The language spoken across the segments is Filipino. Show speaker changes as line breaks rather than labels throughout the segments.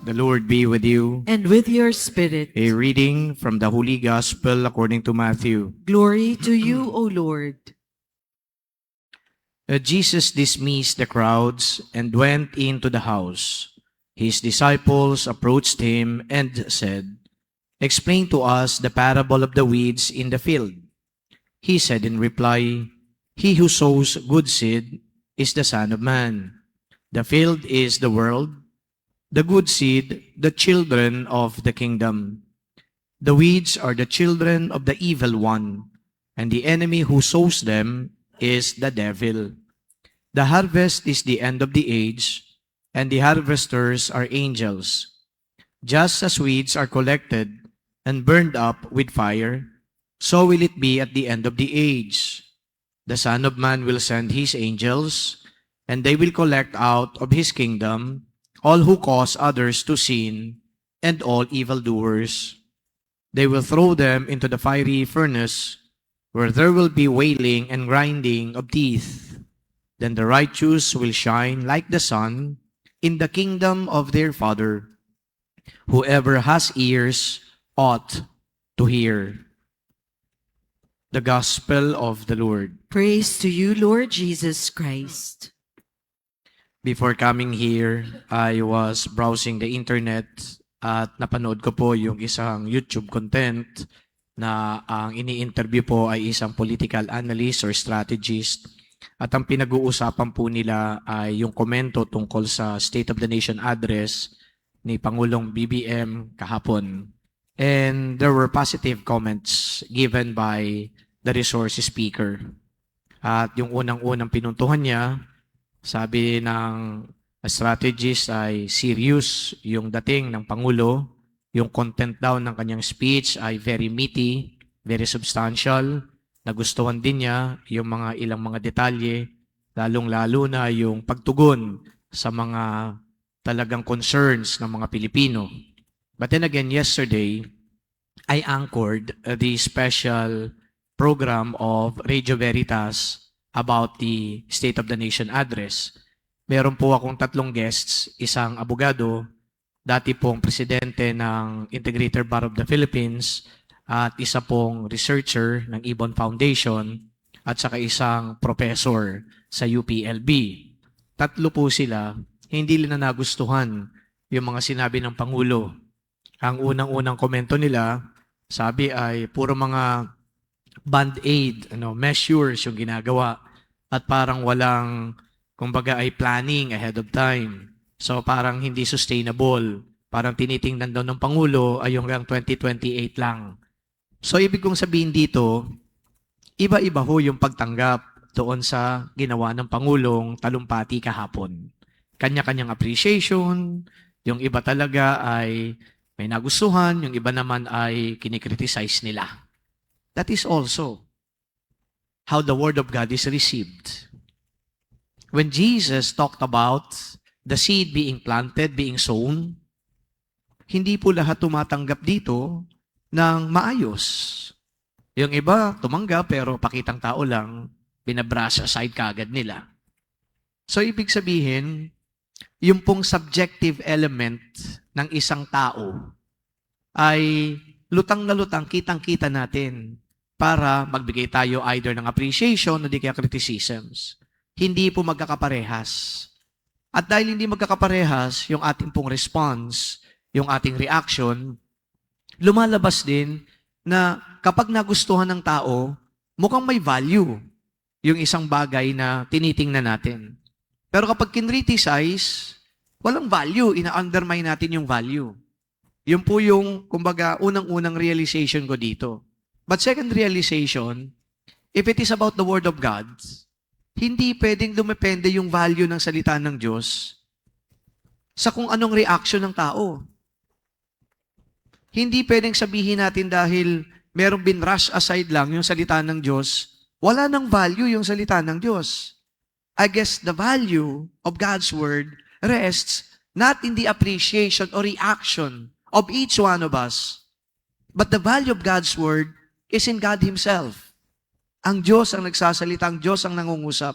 The Lord be with you.
And with your spirit.
A reading from the Holy Gospel according to Matthew.
Glory to you, O Lord.
Jesus dismissed the crowds and went into the house. His disciples approached him and said, "Explain to us the parable of the weeds in the field." He said in reply, "He who sows good seed is the Son of Man. The field is the world, the good seed, the children of the kingdom. The weeds are the children of the evil one, and the enemy who sows them is the devil. The harvest is the end of the age, and the harvesters are angels. Just as weeds are collected and burned up with fire, so will it be at the end of the age. The Son of Man will send his angels, and they will collect out of his kingdom all who cause others to sin and all evildoers. They will throw them into the fiery furnace, where there will be wailing and grinding of teeth. Then the righteous will shine like the sun in the kingdom of their Father. Whoever has ears ought to hear." The Gospel of the Lord.
Praise to you, Lord Jesus Christ.
Before coming here, I was browsing the internet at napanood ko po yung isang YouTube content na ang ini-interview po ay isang political analyst or strategist. At ang pinag-uusapan po nila ay yung komento tungkol sa State of the Nation address ni Pangulong BBM kahapon. And there were positive comments given by the resource speaker. At yung unang-unang pinuntuhan niya, sabi ng strategist ay serious yung dating ng Pangulo. Yung content daw ng kanyang speech ay very meaty, very substantial. Nagustuhan din niya yung mga ilang mga detalye, lalong-lalo na yung pagtugon sa mga talagang concerns ng mga Pilipino. But then again, yesterday, I anchored the special program of Radio Veritas about the State of the Nation address. Meron po akong 3 guests, isang abogado, dati pong presidente ng Integrated Bar of the Philippines, at isa pong researcher ng Ibon Foundation, at saka isang professor sa UPLB. 3 po sila, hindi nila nagustuhan yung mga sinabi ng Pangulo. Ang unang-unang komento nila, sabi ay puro mga band-aid, measures yung ginagawa, at parang walang, kumbaga ay planning ahead of time. So parang hindi sustainable. Parang tinitingnan daw ng Pangulo ay yung hanggang 2028 lang. So ibig kong sabihin dito, iba-iba ho yung pagtanggap doon sa ginawa ng Pangulong talumpati kahapon. Kanya-kanyang appreciation, yung iba talaga ay may nagustuhan, yung iba naman ay kinikriticize nila. That is also how the Word of God is received. When Jesus talked about the seed being planted, being sown, hindi po lahat tumatanggap dito ng maayos. Yung iba tumanggap pero pakitang tao lang, binabrush aside kagad nila. So ibig sabihin, yung pong subjective element ng isang tao ay lutang na lutang, kitang-kita natin para magbigay tayo either ng appreciation o di kaya criticisms. Hindi po magkakaparehas. At dahil hindi magkakaparehas yung ating pong response, yung ating reaction, lumalabas din na kapag nagustuhan ng tao, mukhang may value yung isang bagay na tinitingnan natin. Pero kapag kinriticize, walang value, ina-undermine natin yung value. Yun po yung, kumbaga, unang-unang realization ko dito. But second realization, if it is about the Word of God, hindi pwedeng dumepende yung value ng salita ng Diyos sa kung anong reaction ng tao. Hindi pwedeng sabihin natin dahil merong binrush aside lang yung salita ng Diyos, wala nang value yung salita ng Diyos. I guess the value of God's Word rests not in the appreciation or reaction of each one of us, but the value of God's Word is in God Himself. Ang Diyos ang nagsasalita, ang Diyos ang nangungusap.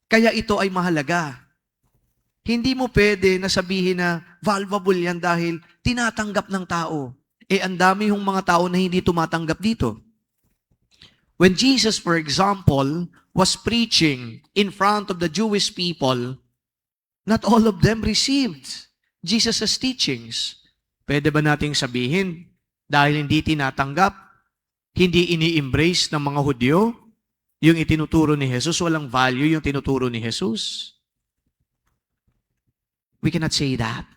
Kaya ito ay mahalaga. Hindi mo pwede na sabihin na valuable yan dahil tinatanggap ng tao. Ang dami yung mga tao na hindi tumatanggap dito. When Jesus, for example, was preaching in front of the Jewish people, not all of them received Jesus' teachings. Pwede ba nating sabihin, dahil hindi tinatanggap, hindi ini-embrace ng mga Hudyo, yung itinuturo ni Jesus, walang value yung tinuturo ni Jesus? We cannot say that.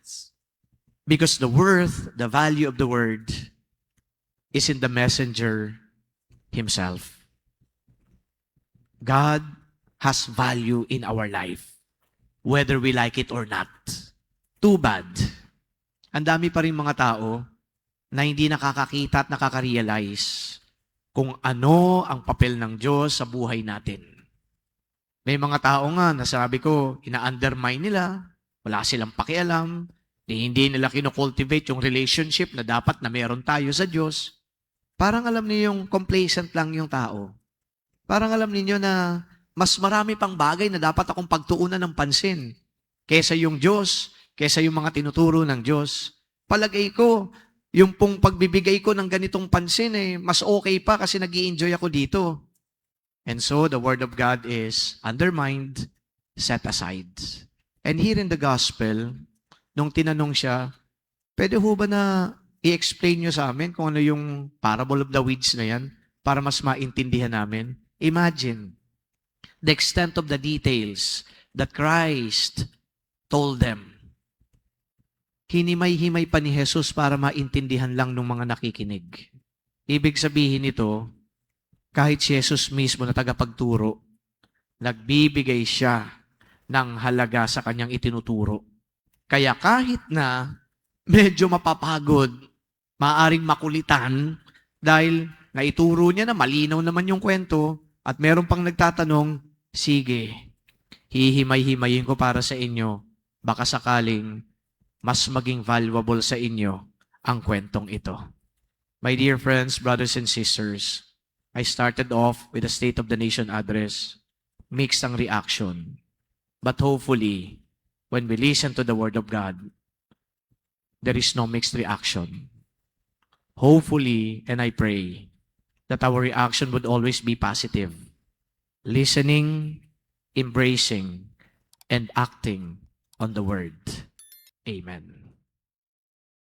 Because the worth, the value of the word is in the messenger himself. God has value in our life, whether we like it or not. Too bad. Ang dami pa rin mga tao na hindi nakakakita at nakaka-realize kung ano ang papel ng Diyos sa buhay natin. May mga tao nga, nasabi ko, ina-undermine nila, wala silang pakialam, hindi nila kinocultivate yung relationship na dapat na meron tayo sa Diyos. Parang alam niyo yung complacent lang yung tao. Parang alam niyo na mas marami pang bagay na dapat akong pagtuunan ng pansin kesa yung Diyos, kesa yung mga tinuturo ng Diyos. Palagay ko, yung pong pagbibigay ko ng ganitong pansin, mas okay pa kasi nag-i-enjoy ako dito. And so, the Word of God is undermined, set aside. And here in the Gospel, nung tinanong siya, pwede ho ba na i-explain nyo sa amin kung ano yung parable of the weeds na yan para mas maintindihan namin? Imagine the extent of the details that Christ told them. Hinimay-himay pa ni Jesus para maintindihan lang ng mga nakikinig. Ibig sabihin nito, kahit si Jesus mismo na tagapagturo, nagbibigay siya ng halaga sa kanyang itinuturo. Kaya kahit na medyo mapapagod, maaring makulitan, dahil naituro niya na malinaw naman yung kwento, at meron pang nagtatanong, sige, hihimay-himayin ko para sa inyo, baka sakaling mas maging valuable sa inyo ang kwentong ito. My dear friends, brothers and sisters, I started off with a State of the Nation address. Mixed ang reaction. But hopefully, when we listen to the Word of God, there is no mixed reaction. Hopefully, and I pray, that our reaction would always be positive. Listening, embracing, and acting on the Word. Amen.